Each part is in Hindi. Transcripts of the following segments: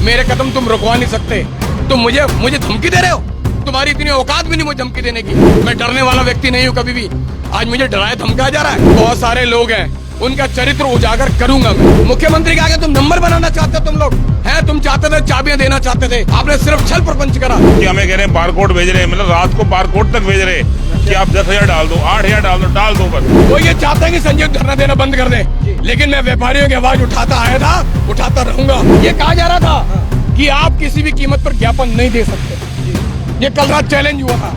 मेरे कदम तुम रुकवा नहीं सकते। तुम मुझे धमकी दे रहे हो? तुम्हारी इतनी औकात भी नहीं मुझे धमकी देने की। मैं डरने वाला व्यक्ति नहीं हूँ कभी भी। आज मुझे डराया धमकाया जा रहा है। बहुत सारे लोग हैं, उनका चरित्र उजागर करूंगा मैं। मुख्यमंत्री के आगे तुम नंबर बनाना चाहते हो, तुम लोग हैं, तुम चाहते थे चाबियां देना चाहते थे, आपने सिर्फ छल प्रपंच करा। कि हमें कह रहे हैं बारकोड भेज रहे हैं, मतलब रात को बारकोड तक भेज रहे हैं कि आप 10,000 डाल दो, 8,000 डाल दो बस। वो ये चाहते हैं कि संजय धरना देना बंद कर दे, लेकिन मैं व्यापारियों की आवाज उठाता आया था, उठाता रहूंगा। ये कहा जा रहा था कि आप किसी भी कीमत पर ज्ञापन नहीं दे सकते। ये कल रात चैलेंज हुआ था,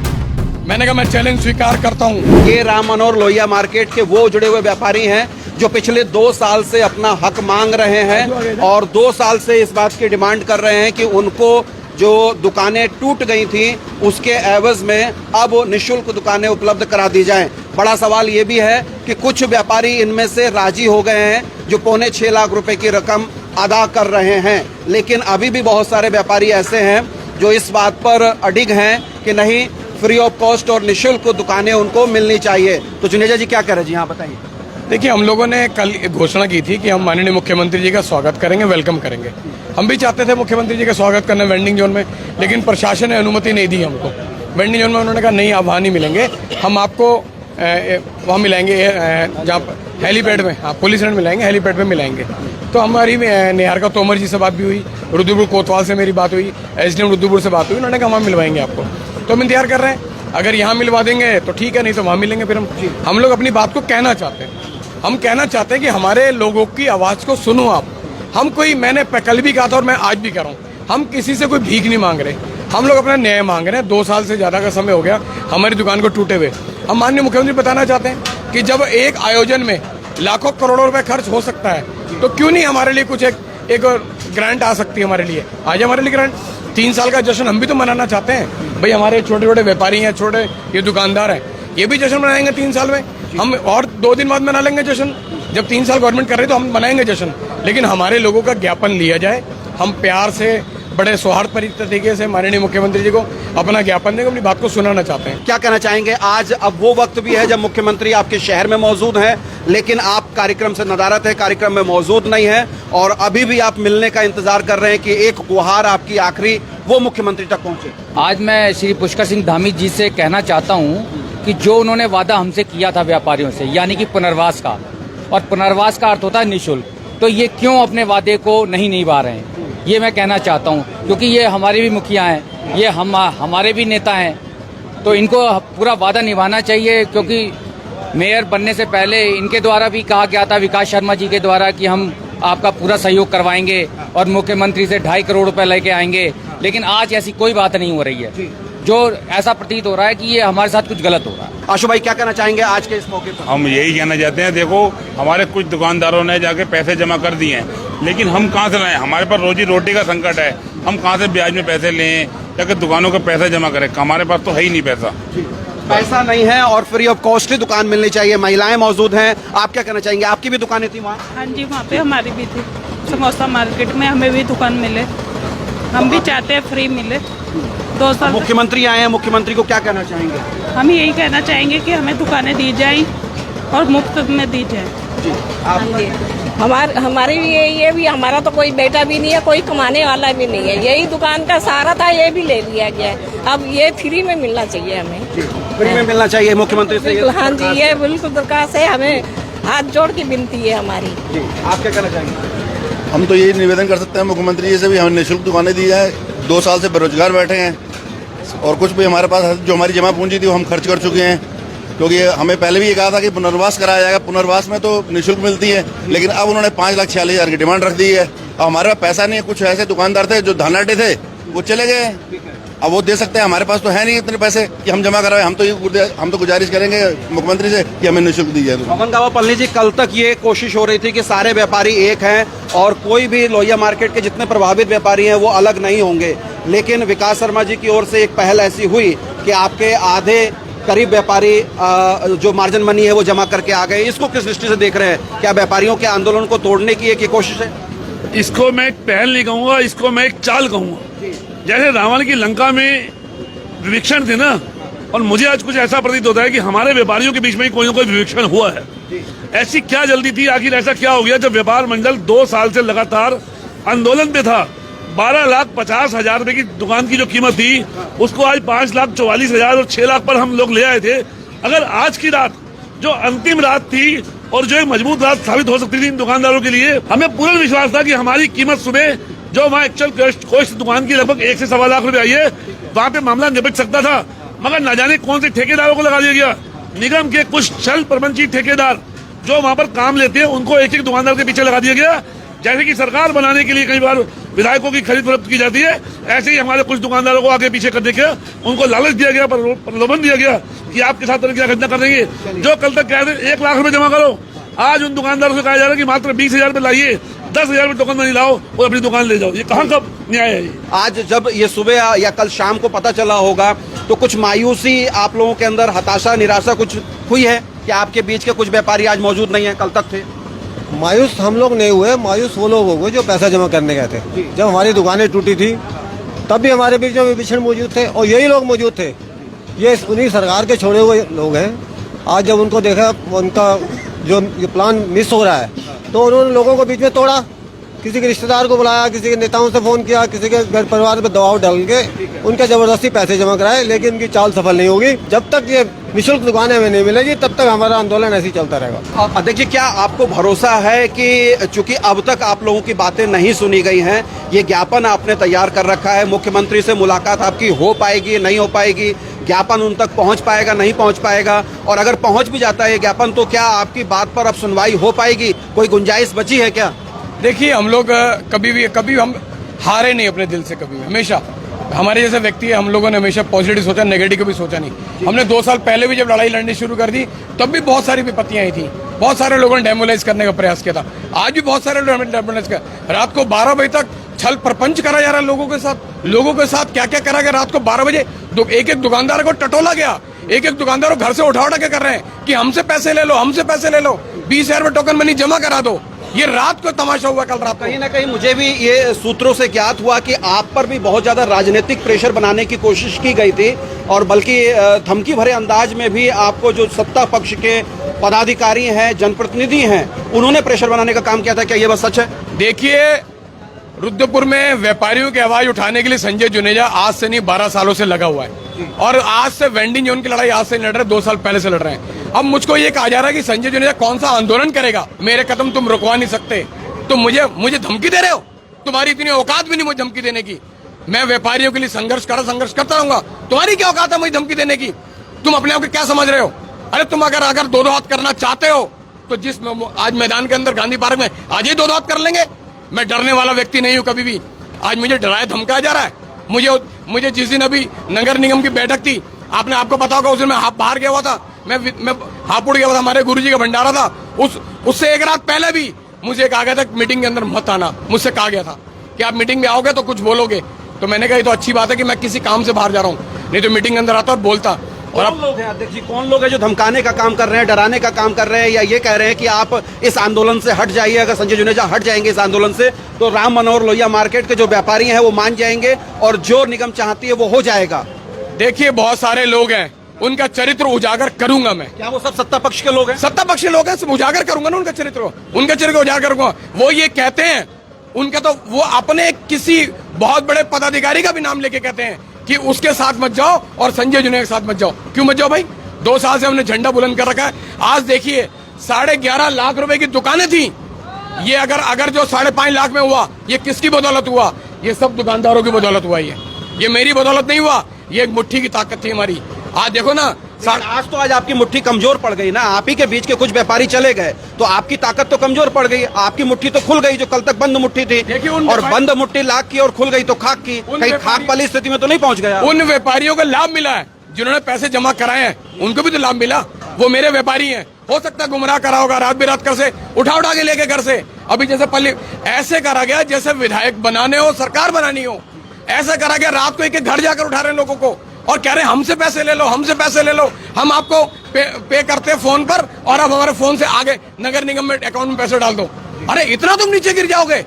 मैंने कहा मैं चैलेंज स्वीकार करता हूँ। ये राम मनोहर लोहिया मार्केट के वो जुड़े हुए व्यापारी हैं जो पिछले 2 साल से अपना हक मांग रहे हैं और 2 साल से इस बात की डिमांड कर रहे हैं कि उनको जो दुकानें टूट गई थी उसके एवज में अब निःशुल्क दुकानें उपलब्ध करा दी जाएं। बड़ा सवाल ये भी है कि कुछ व्यापारी इनमें से राजी हो गए हैं जो 5.25 लाख रुपए की रकम अदा कर रहे हैं, लेकिन अभी भी बहुत सारे व्यापारी ऐसे हैं जो इस बात पर अडिग हैं कि नहीं, फ्री ऑफ कॉस्ट और निःशुल्क दुकानें उनको मिलनी चाहिए। तो जुनेजा जी क्या कह रहे हैं जी, हाँ बताइए। देखिए, हम लोगों ने कल घोषणा की थी कि हम माननीय मुख्यमंत्री जी का स्वागत करेंगे, वेलकम करेंगे। हम भी चाहते थे मुख्यमंत्री जी का स्वागत करना वेंडिंग जोन में, लेकिन प्रशासन ने अनुमति नहीं दी हमको वेंडिंग जोन में। उन्होंने कहा नहीं, आप वहाँ नहीं मिलेंगे, हम आपको वहाँ मिलाएंगे जहाँ हेलीपैड में, हाँ पुलिस लाइन मिलाएंगे, हेलीपैड में मिलाएंगे। तो हमारी निहारिका तोमर जी से बात भी हुई, रुद्रपुर कोतवाल से मेरी बात हुई, एसडीएम रुद्रपुर से बात हुई, उन्होंने कहा वहाँ मिलवाएंगे आपको। तो हम इंतजार कर रहे हैं, अगर यहाँ मिलवा देंगे तो ठीक है, नहीं तो वहाँ मिलेंगे। फिर हम लोग अपनी बात को कहना चाहते हैं, हम कहना चाहते हैं कि हमारे लोगों की आवाज़ को सुनो आप। हम कोई, मैंने कल भी कहा था और मैं आज भी कह रहा हूँ, हम किसी से कोई भीख नहीं मांग रहे, हम लोग अपना न्याय मांग रहे हैं। 2 साल से ज़्यादा का समय हो गया हमारी दुकान को टूटे हुए। हम माननीय मुख्यमंत्री बताना चाहते हैं कि जब एक आयोजन में लाखों करोड़ों रुपए खर्च हो सकता है तो क्यों नहीं हमारे लिए कुछ एक ग्रांट आ सकती है हमारे लिए। आज हमारे लिए ग्रांट 3 साल का जश्न हम भी तो मनाना चाहते हैं भाई। हमारे छोटे छोटे व्यापारी हैं, छोटे ये दुकानदार हैं, ये भी जश्न मनाएंगे 3 साल में। हम और 2 दिन बाद मना लेंगे जश्न, जब 3 साल गवर्नमेंट कर रही है तो हम मनाएंगे जश्न, लेकिन हमारे लोगों का ज्ञापन लिया जाए। हम प्यार से, बड़े सौहार्दपूर्ण तरीके से माननीय मुख्यमंत्री जी को अपना ज्ञापन देकर अपनी बात को सुनाना चाहते हैं। क्या कहना चाहेंगे? आज अब वो वक्त भी है जब मुख्यमंत्री आपके शहर में मौजूद हैं, लेकिन आप कार्यक्रम से नदारत है, कार्यक्रम में मौजूद नहीं है और अभी भी आप मिलने का इंतजार कर रहे हैं कि एक गुहार आपकी आखिरी वो मुख्यमंत्री तक पहुंचे। आज मैं श्री पुष्कर सिंह धामी जी से कहना चाहता हूं कि जो उन्होंने वादा हमसे किया था व्यापारियों से, यानी कि पुनर्वास का, और पुनर्वास का अर्थ होता है निःशुल्क, तो ये क्यों अपने वादे को नहीं निभा रहे हैं, ये मैं कहना चाहता हूं। क्योंकि ये हमारे भी मुखिया हैं, ये हमारे भी नेता हैं, तो इनको पूरा वादा निभाना चाहिए। क्योंकि मेयर बनने से पहले इनके द्वारा भी कहा गया था, विकास शर्मा जी के द्वारा, कि हम आपका पूरा सहयोग करवाएंगे और मुख्यमंत्री से 2.5 करोड़ रुपए लेके आएंगे, लेकिन आज ऐसी कोई बात नहीं हो रही है। जो ऐसा प्रतीत हो रहा है कि ये हमारे साथ कुछ गलत हो रहा है। आशु भाई क्या कहना चाहेंगे आज के इस मौके पर? हम यही कहना चाहते हैं, देखो हमारे कुछ दुकानदारों ने जाके पैसे जमा कर दिए हैं, लेकिन हम कहाँ से लाएं? हमारे पास रोजी रोटी का संकट है, हम कहाँ से ब्याज में पैसे लें या कि दुकानों का पैसा जमा करें? हमारे पास तो है ही नहीं पैसा। पैसा नहीं है और फ्री ऑफ कॉस्ट ही दुकान मिलनी चाहिए। महिलाएं मौजूद हैं, आप क्या कहना चाहेंगे? आपकी भी दुकानें थी वहाँ? हाँ जी, वहाँ पे हमारी भी थी, समोसा मार्केट में हमें भी दुकान मिले। हम भी चाहते हैं फ्री मिले। 2 साल मुख्यमंत्री आए हैं, मुख्यमंत्री को क्या कहना चाहेंगे? हम यही कहना चाहेंगे कि हमें दुकानें दी जाएं और मुफ्त में दी जाए। हमारी भी ये भी हमारा तो कोई बेटा भी नहीं है, कोई कमाने वाला भी नहीं है, यही दुकान का सहारा था, ये भी ले लिया गया है। अब ये फ्री में मिलना चाहिए हमें, फ्री में मिलना चाहिए मुख्यमंत्री से। हाँ जी, ये बिल्कुल दरखास्त है, हमें हाथ जोड़ की विनती है हमारी। आप क्या कहना चाहेंगे? हम तो यही निवेदन कर सकते हैं मुख्यमंत्री जी से भी, हमें निःशुल्क दुकानें दी है। 2 साल से बेरोजगार बैठे हैं और कुछ भी हमारे पास जो हमारी जमा पूंजी थी वो हम खर्च कर चुके हैं, क्योंकि हमें पहले भी ये कहा था कि पुनर्वास कराया जाएगा। पुनर्वास में तो निःशुल्क मिलती है, लेकिन अब उन्होंने 5,46,000 की डिमांड रख दी है। अब हमारे पास पैसा नहीं है। कुछ ऐसे दुकानदार थे जो धनाटे थे, वो चले गए, अब वो दे सकते हैं, हमारे पास तो है नहीं इतने पैसे कि हम जमा कराए। हम तो गुजारिश करेंगे मुख्यमंत्री से कि हमें निःशुल्क दी जाए। पवन गावा पल्ली जी, कल तक ये कोशिश हो रही थी कि सारे व्यापारी एक हैं और कोई भी लोहिया मार्केट के जितने प्रभावित व्यापारी हैं वो अलग नहीं होंगे, लेकिन विकास शर्मा जी की ओर से एक पहल ऐसी हुई कि आपके आधे करीब व्यापारी जो मार्जिन मनी है वो जमा करके आ गए। इसको किस दृष्टि से देख रहे हैं? क्या व्यापारियों के आंदोलन को तोड़ने की एक कोशिश है? इसको मैं एक पहल नहीं कहूँगा, इसको मैं एक चाल कहूँगा। जैसे रावण की लंका में विभीषण थे ना, और मुझे आज कुछ ऐसा प्रतीत होता है कि हमारे व्यापारियों के बीच में कोई ना कोई विभीषण हुआ है। ऐसी क्या जल्दी थी? आखिर ऐसा क्या हो गया जब व्यापार मंडल 2 साल से लगातार आंदोलन पे था? 12,50,000 रुपए की दुकान की जो कीमत थी उसको आज 5,44,000 और 6 लाख पर हम लोग ले आए थे। अगर आज की रात जो अंतिम रात थी और जो एक मजबूत रात साबित हो सकती थी इन दुकानदारों के लिए, हमें पूर्ण विश्वास था कि हमारी कीमत सुबह जो वहाँ एक्चुअल कोस्ट दुकान की लगभग 1 से सवा लाख रुपए आई है, वहाँ पे मामला निपट सकता था। मगर न जाने कौन से ठेकेदारों को लगा दिया गया। निगम के कुछ छल प्रबंधी ठेकेदार जो वहाँ पर काम लेते हैं उनको एक एक दुकानदार के पीछे लगा दिया गया। जैसे कि सरकार बनाने के लिए कई बार विधायकों की खरीद फरोख्त की जाती है, ऐसे ही हमारे कुछ दुकानदारों को आगे पीछे करने के उनको लालच दिया गया, प्रलोभन दिया गया कि आपके साथ क्या घटना कर देंगे। जो कल तक कह रहे 1 लाख रुपए जमा करो, आज उन दुकानदारों से कहा जा रहा है कि मात्र 20,000 रुपए लाइए, 10,000 रुपए टोकन मनी लाओ और अपनी दुकान ले जाओ। ये कहाँ का न्याय है? आज जब ये सुबह या कल शाम को पता चला होगा तो कुछ मायूसी आप लोगों के अंदर, हताशा, निराशा कुछ हुई है कि आपके बीच के कुछ व्यापारी आज मौजूद नहीं है, कल तक थे? मायूस हम लोग नहीं हुए, मायूस वो लोग हो गए जो पैसा जमा करने गए थे। जब हमारी दुकानें टूटी थी तब भी हमारे बीच में विभीषण मौजूद थे और यही लोग मौजूद थे। ये उन्हीं सरकार के छोड़े हुए लोग हैं। आज जब उनको देखा उनका जो ये प्लान मिस हो रहा है तो उन्होंने लोगों को बीच में तोड़ा, किसी के रिश्तेदार को बुलाया, किसी के नेताओं से फोन किया, किसी के घर परिवार पे दबाव डाल के उनके जबरदस्ती पैसे जमा कराए, लेकिन उनकी चाल सफल नहीं होगी। जब तक ये निःशुल्क दुकानें हमें नहीं मिलेगी तब तक हमारा आंदोलन ऐसे ही चलता रहेगा। देखिए, क्या आपको भरोसा है कि चूंकि अब तक आप लोगों की बातें नहीं सुनी गई हैं, ये ज्ञापन आपने तैयार कर रखा है, मुख्यमंत्री से मुलाकात आपकी हो पाएगी, नहीं हो पाएगी, ज्ञापन उन तक पहुंच पाएगा, नहीं पहुंच पाएगा, और अगर पहुंच भी जाता है ये ज्ञापन तो क्या आपकी बात पर अब सुनवाई हो पाएगी? कोई गुंजाइश बची है क्या? देखिए, हम लोग कभी हम हारे नहीं अपने दिल से, कभी हमेशा हमारे जैसे व्यक्ति है, हम लोगों ने हमेशा पॉजिटिव सोचा, नेगेटिव कभी सोचा नहीं। हमने 2 साल पहले भी जब लड़ाई लड़नी शुरू कर दी तब भी बहुत सारी विपत्तियां आई थी, बहुत सारे लोगों ने डेमोलाइज करने का प्रयास किया था। आज भी बहुत सारे लोगों ने डेमोलाइज किया। रात को 12 बजे तक छल प्रपंच करा जा रहा है लोगों के साथ क्या क्या करा गया। रात को 12 बजे एक एक दुकानदार को टटोला गया, एक एक दुकानदार को घर से उठा के कर रहे हैं कि हमसे पैसे ले लो, हमसे पैसे ले लो, 20,000 रुपए टोकन मनी जमा करा दो। ये रात को तमाशा हुआ कल रात को। कहीं ना कहीं मुझे भी ये सूत्रों से ज्ञात हुआ कि आप पर भी बहुत ज्यादा राजनीतिक प्रेशर बनाने की कोशिश की गई थी, और बल्कि धमकी भरे अंदाज में भी आपको जो सत्ता पक्ष के पदाधिकारी हैं, जनप्रतिनिधि हैं, उन्होंने प्रेशर बनाने का काम किया था। क्या ये बात सच है? देखिए, रुद्रपुर में व्यापारियों की आवाज उठाने के लिए संजय जुनेजा आज से नहीं 12 सालों से लगा हुआ है, और आज से वेंडिंग जोन की लड़ाई आज से लड़ रहे, 2 साल पहले से लड़ रहे हैं। अब मुझको ये कहा जा रहा है कि संजय जुनेजा कौन सा आंदोलन करेगा, मेरे कदम तुम रुकवा नहीं सकते, तो मुझे धमकी दे रहे हो? तुम्हारी इतनी औकात भी नहीं मुझे धमकी देने की। मैं व्यापारियों के लिए संघर्ष करता रहूंगा, तुम्हारी क्या औकात है मुझे धमकी देने की? तुम अपने आप को क्या समझ रहे हो? अरे तुम अगर 2 हाथ करना चाहते हो तो जिस आज मैदान के अंदर गांधी पार्क में आज ही 2 हाथ कर लेंगे। मैं डरने वाला व्यक्ति नहीं हूं कभी भी। आज मुझे डराया धमकाया जा रहा है। मुझे जिस दिन अभी नगर निगम की बैठक थी, आपको पता होगा, उस दिन मैं बाहर गया हुआ था, मैं हापुड़ गया हुआ था, हमारे गुरुजी का भंडारा था। उससे 1 रात पहले भी मुझे कहा गया था मीटिंग के अंदर मत आना। मुझसे कहा गया था कि आप मीटिंग में आओगे तो कुछ बोलोगे, तो मैंने कहा ये तो अच्छी बात है कि मैं किसी काम से बाहर जा रहा हूँ, नहीं तो मीटिंग के अंदर आता और बोलता। और अब लोग हैं अध्यक्ष जी, कौन लोग हैं जो धमकाने का काम कर रहे हैं, डराने का काम कर रहे हैं, या ये कह रहे हैं कि आप इस आंदोलन से हट जाइए? अगर संजय जुनेजा हट जाएंगे इस आंदोलन से तो राम मनोहर लोहिया मार्केट के जो व्यापारी हैं वो मान जाएंगे और जो निगम चाहती है वो हो जाएगा। देखिए, बहुत सारे लोग हैं, उनका चरित्र उजागर करूंगा मैं। क्या वो सब सत्ता पक्ष के लोग हैं? सत्ता पक्ष के लोग हैं, सब उजागर करूंगा ना उनका चरित्र उजागर करूंगा। वो ये कहते हैं, उनका तो वो अपने किसी बहुत बड़े पदाधिकारी का भी नाम लेके कहते हैं कि उसके साथ मत जाओ और संजय जुनेजा के साथ मत जाओ। क्यों मत जाओ भाई? 2 साल से हमने झंडा बुलंद कर रखा है। आज देखिए, 11.5 लाख रुपए की दुकानें थी। ये अगर जो 5.5 लाख में हुआ, ये किसकी बदौलत हुआ? ये सब दुकानदारों की बदौलत हुआ। ये मेरी बदौलत नहीं हुआ, ये एक मुट्ठी की ताकत थी हमारी। आज देखो ना, आज आपकी मुट्ठी कमजोर पड़ गई ना। आप ही के बीच के कुछ व्यापारी चले गए तो आपकी ताकत तो कमजोर पड़ गई, आपकी मुट्ठी तो खुल गई जो कल तक बंद मुट्ठी थी। और बंद मुट्ठी लाख की और खुल गई तो खाक की। कहीं खाक वाली स्थिति में तो नहीं पहुंच गया? उन व्यापारियों को लाभ मिला है जिन्होंने पैसे जमा कराए हैं, उनको भी तो लाभ मिला। वो मेरे व्यापारी हैं, हो सकता है गुमराह करा होगा, रात बेरात कर से उठा के लेके घर से। अभी जैसे पल्ली ऐसे करा गया जैसे विधायक बनाने हो, सरकार बनानी हो, ऐसा करा गया। रात को एक घर जाकर उठा रहे हैं लोगों को और कह रहे हैं हमसे पैसे ले लो, हमसे पैसे ले लो, हम आपको पे करते फोन पर और अब हमारे फोन से आगे नगर निगम में अकाउंट में पैसे डाल दो। अरे इतना तुम नीचे गिर जाओगे?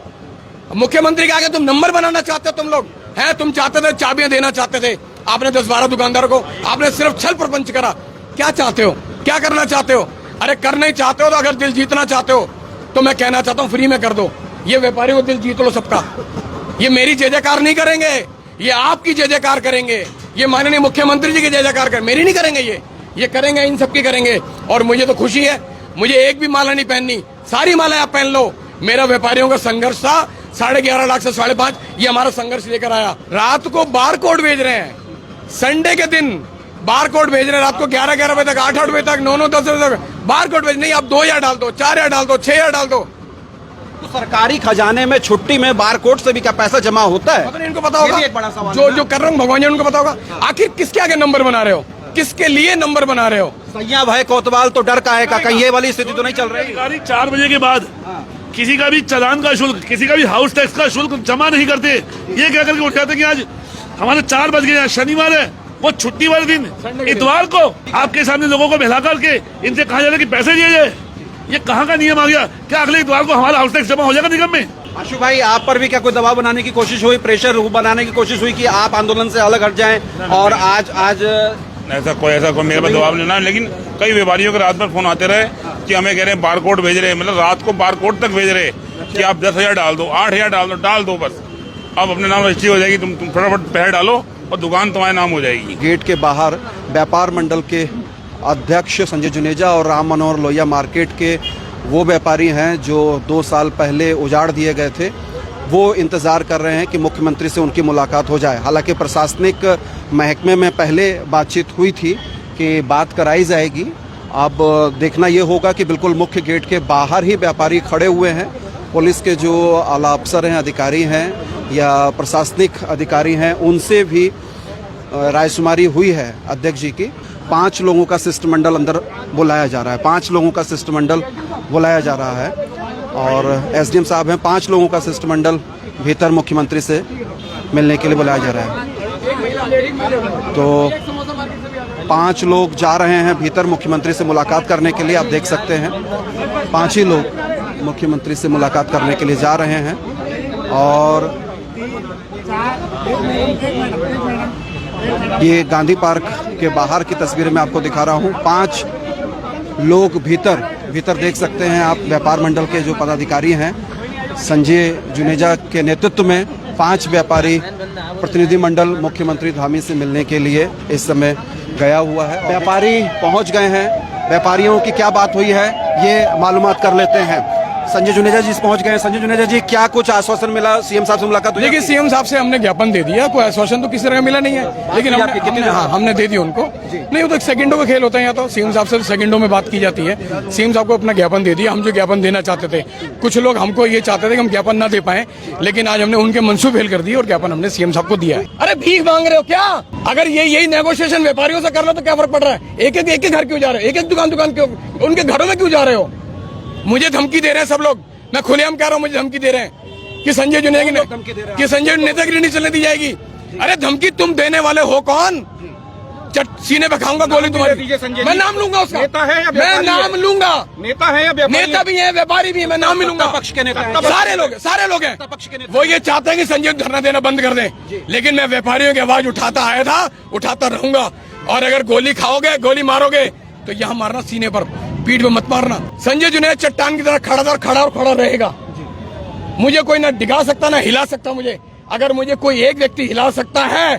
मुख्यमंत्री के आगे तुम नंबर बनाना चाहते हो? तुम लोग हैं, तुम चाहते थे चाबियां देना चाहते थे। आपने 10-12 दुकानदारों को आपने सिर्फ छल प्रपंच करा। क्या चाहते हो? क्या करना चाहते हो? अरे कर नहीं चाहते हो तो अगर दिल जीतना चाहते हो तो मैं कहना चाहता हूँ फ्री में कर दो। ये व्यापारी को दिल जीत लो सबका। ये मेरी जय जयकार नहीं करेंगे, ये आपकी जय जयकार करेंगे, ये माननीय मुख्यमंत्री जी की जय जयकार करेंगे, मेरी नहीं करेंगे, ये करेंगे, इन सबकी करेंगे। और मुझे तो खुशी है, मुझे एक भी माला नहीं पहननी, सारी माला आप पहन लो। मेरा व्यापारियों का संघर्ष था 11.5 लाख से 5.5, ये हमारा संघर्ष लेकर आया। रात को बार कोड भेज रहे हैं, संडे के दिन बार कोड भेज रहे हैं, रात को 11 बजे तक, 8 बजे तक, 9 10 बजे तक बार कोड भेज। नहीं, आप 2,000 डाल दो, 4,000 डाल दो, 6,000 डाल दो। तो सरकारी खजाने में छुट्टी में बारकोड से भी क्या पैसा जमा होता है? पता नहीं, इनको पता होगा। ये भी एक बड़ा सवाल जो है। जो कर रहा हूँ भगवान जी उनको पता होगा। आखिर किसके आगे नंबर बना रहे हो, किसके लिए नंबर बना रहे हो? सैया भाई कोतवाल तो डर का है का कहीं ये वाली स्थिति तो नहीं चल रही? अधिकारी 4 बजे के बाद किसी का भी चालान का शुल्क, किसी का भी हाउस टैक्स का शुल्क जमा नहीं करते। ये कह करके उठ जाते कि आज हमारे 4 बज गए, शनिवार है, वो छुट्टी वाले दिन इतवार को आपके सामने लोगों को बहला करके इनसे कहा जाता है कि पैसे दिए जाए। ये कहाँ का नियम आ गया? क्या अगले इतवार को हमारा हाउस टैक्स जमा हो जाएगा निगम में? आशु भाई, आप पर भी क्या कोई दबाव बनाने की कोशिश हुई, प्रेशर बनाने की कोशिश हुई कि आप आंदोलन से अलग हट जाएं? और आज ऐसा कोई मेरे पर दबाव लेना है, लेकिन कई व्यापारियों के रात भर फोन आते रहे कि हमें कह रहे हैं बारकोड भेज रहे हैं, मतलब रात को बारकोड तक भेज रहे हैं कि आप 10,000 डाल दो, 8,000 डाल दो बस, अब अपने नाम रजिस्ट्री हो जाएगी, तुम फटाफट पैसे डालो और दुकान तुम्हारे नाम हो जाएगी। गेट के बाहर व्यापार मंडल के अध्यक्ष संजय जुनेजा और राम मनोहर लोहिया मार्केट के वो व्यापारी हैं जो 2 साल पहले उजाड़ दिए गए थे, वो इंतज़ार कर रहे हैं कि मुख्यमंत्री से उनकी मुलाकात हो जाए। हालांकि प्रशासनिक महकमे में पहले बातचीत हुई थी कि बात कराई जाएगी। अब देखना ये होगा कि बिल्कुल मुख्य गेट के बाहर ही व्यापारी खड़े हुए हैं। पुलिस के जो आला अफसर हैं, अधिकारी हैं या प्रशासनिक अधिकारी हैं, उनसे भी रायशुमारी हुई है अध्यक्ष जी की। 5 लोगों का शिष्टमंडल अंदर बुलाया जा रहा है, 5 लोगों का शिष्टमंडल बुलाया जा रहा है और एसडीएम साहब हैं, 5 लोगों का शिष्टमंडल भीतर मुख्यमंत्री से मिलने के लिए बुलाया जा रहा है। तो 5 लोग जा रहे हैं भीतर मुख्यमंत्री से मुलाकात करने के लिए। आप देख सकते हैं 5 ही लोग मुख्यमंत्री से मुलाकात करने के लिए जा रहे हैं। और ये गांधी पार्क के बाहर की तस्वीरें मैं आपको दिखा रहा हूँ। 5 लोग भीतर देख सकते हैं आप। व्यापार मंडल के जो पदाधिकारी हैं, संजय जुनेजा के नेतृत्व में 5 व्यापारी प्रतिनिधिमंडल मुख्यमंत्री धामी से मिलने के लिए इस समय गया हुआ है। व्यापारी पहुंच गए हैं, व्यापारियों की क्या बात हुई है ये मालूमात कर लेते हैं। संजय जुनेजा जी पहुंच गए हैं। संजय जुनेजा जी, क्या कुछ आश्वासन मिला? सीएम साहब से मुलाकात हुई? देखिए, सीएम साहब से हमने ज्ञापन दे दिया, कोई आश्वासन तो किसी तरह मिला नहीं है, लेकिन हमने दे दिया उनको। नहीं, वो तो सेकंडों का खेल होता है। यहाँ तो सीएम साहब से सेकंडों में बात की जाती है। सीएम साहब को अपना ज्ञापन दे दिया। हम जो ज्ञापन देना चाहते थे, कुछ लोग हमको ये चाहते थे कि हम ज्ञापन ना दे पाए, लेकिन आज हमने उनके मनसूबे फेल कर दिए और ज्ञापन हमने सीएम साहब को दिया है। अरे भीख मांग रहे हो क्या? अगर यही नेगोशिएशन व्यापारियों से कर लो तो क्या फर्क पड़ रहा है? एक एक घर क्यों जा रहे हो? एक दुकान क्यों? उनके घरों में क्यों जा रहे हो? मुझे धमकी दे रहे हैं सब लोग। मैं खुलेआम कह रहा हूँ, मुझे धमकी दे रहे हैं कि संजय जुनेजा नेतागिरी नहीं चलने दी जाएगी। अरे धमकी तुम देने वाले हो कौन? सीने पे खाऊंगा गोली तुम्हारी। मैं नाम लूंगा उसका, मैं नाम लूंगा। नेता है या व्यापारी? नेता भी है, व्यापारी भी है, मैं नाम भी लूंगा। पक्ष के नेता सारे लोग हैं। वो ये चाहते हैं कि संजय धरना देना बंद कर दें, लेकिन मैं व्यापारियों की आवाज उठाता आया था, उठाता रहूंगा। और अगर गोली खाओगे, गोली मारोगे तो यहाँ मारना, सीने पर, पीठ पे मत मारना। संजय जुनेजा चट्टान की तरह खड़ा रहेगा। मुझे कोई ना डिगा सकता ना हिला सकता। मुझे अगर मुझे कोई एक व्यक्ति हिला सकता है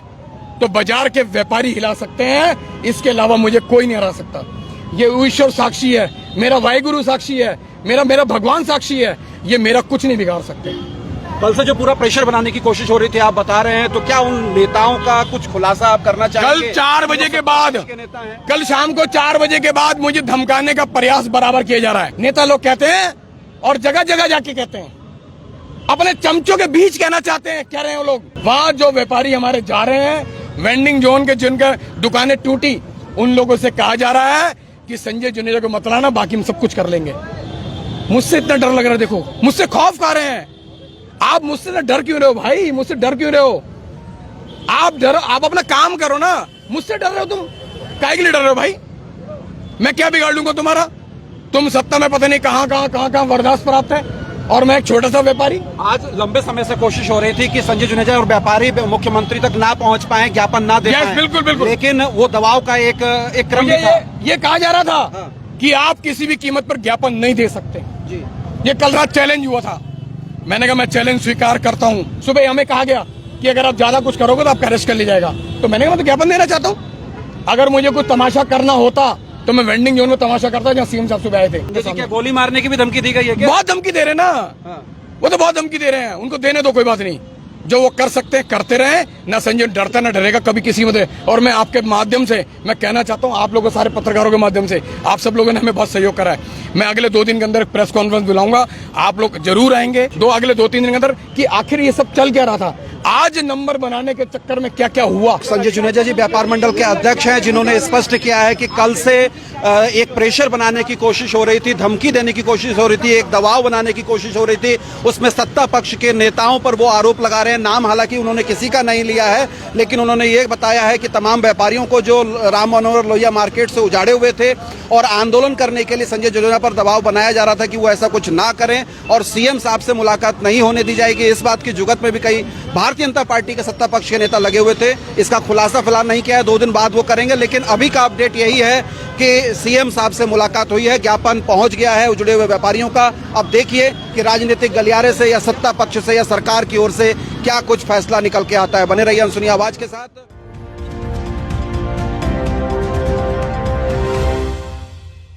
तो बाजार के व्यापारी हिला सकते हैं, इसके अलावा मुझे कोई नहीं हरा सकता। ये ईश्वर साक्षी है, मेरा वाहिगुरु साक्षी है, मेरा भगवान साक्षी है। ये मेरा कुछ नहीं बिगाड़ सकते। कल से जो पूरा प्रेशर बनाने की कोशिश हो रही थी, आप बता रहे हैं, तो क्या उन नेताओं का कुछ खुलासा आप करना चाहेंगे? कल 4 बजे के बाद, कल शाम को 4 बजे के बाद मुझे धमकाने का प्रयास बराबर किया जा रहा है। नेता लोग कहते हैं और जगह जगह जाके कहते हैं, अपने चमचों के बीच कहना चाहते हैं, कह रहे हैं वो लोग। वहां जो व्यापारी हमारे जा रहे हैं, वेंडिंग जोन के जिनका दुकानें टूटी, उन लोगों से कहा जा रहा है कि संजय जुनेजा को मत लाना, बाकी हम सब कुछ कर लेंगे। मुझसे इतना डर लग रहा है, देखो मुझसे खौफ खा रहे हैं। आप मुझसे डर क्यों रहे हो भाई? मुझसे डर क्यों रहे हो? आप अपना काम करो ना। मुझसे डर रहे हो तुम? काहे के लिए डर रहे हो भाई? मैं क्या बिगाड़ लूंगा तुम्हारा? तुम सत्ता में पता नहीं कहां बर्दाश्त प्राप्त है, और मैं एक छोटा सा व्यापारी। आज लंबे समय से कोशिश हो रही थी कि संजय जुनेजा और व्यापारी मुख्यमंत्री तक ना पहुंच पाए, ज्ञापन ना दे पाए। बिल्कुल। लेकिन वो दबाव का एक क्रम था। ये कहा जा रहा था कि आप किसी भी कीमत पर ज्ञापन नहीं दे सकते। ये कल रात चैलेंज हुआ था। मैंने कहा मैं चैलेंज स्वीकार करता हूं। सुबह हमें कहा गया कि अगर आप ज्यादा कुछ करोगे तो आपका अरेस्ट कर लिया जाएगा। तो मैंने कहा मैं तो ज्ञापन देना चाहता हूं। अगर मुझे कोई तमाशा करना होता तो मैं वेंडिंग जोन में तमाशा करता जहां सीएम साहब सुबह आए थे। क्या गोली मारने की भी धमकी दी गई है क्या? बहुत धमकी दे रहे ना, वो तो बहुत धमकी दे रहे हैं। उनको देने दो, कोई बात नहीं। जो वो कर सकते हैं करते रहे ना। संजय डरता ना डरेगा कभी किसी में। और मैं आपके माध्यम से मैं कहना चाहता हूं, आप लोगों सारे पत्रकारों के माध्यम से, आप सब लोगों ने हमें बहुत सहयोग करा है। मैं अगले 2 दिन के अंदर प्रेस कॉन्फ्रेंस बुलाऊंगा, आप लोग जरूर आएंगे अगले 2-3 दिन के अंदर कि आखिर ये सब चल क्या रहा था, आज नंबर बनाने के चक्कर में क्या क्या हुआ। संजय जुनेजा जी व्यापार मंडल के अध्यक्ष हैं, जिन्होंने स्पष्ट किया है कि कल से एक प्रेशर बनाने की कोशिश हो रही थी, धमकी देने की कोशिश हो रही थी, एक दबाव बनाने की कोशिश हो रही थी। उसमें सत्ता पक्ष के नेताओं पर वो आरोप लगा रहे हैं। नाम हालांकि उन्होंने किसी का नहीं लिया है, लेकिन उन्होंने ये बताया है कि तमाम व्यापारियों को जो राम मनोहर लोहिया मार्केट से उजाड़े हुए थे और आंदोलन करने के लिए संजय जुनेजा पर दबाव बनाया जा रहा था कि वो ऐसा कुछ ना करें और सीएम साहब से मुलाकात नहीं होने दी जाएगी। इस बात की जुगत में भी कई भारतीय जनता पार्टी के सत्ता पक्ष के नेता लगे हुए थे। इसका खुलासा फिलहाल नहीं किया है, 2 दिन बाद वो करेंगे। लेकिन अभी का अपडेट यही है कि सीएम साहब से मुलाकात हुई है, ज्ञापन पहुंच गया है उजड़े हुए व्यापारियों का। अब देखिए कि राजनीतिक गलियारे से या सत्ता पक्ष से या सरकार की ओर से क्या कुछ फैसला निकल के आता है। बने रहिए अनसुनी आवाज के साथ।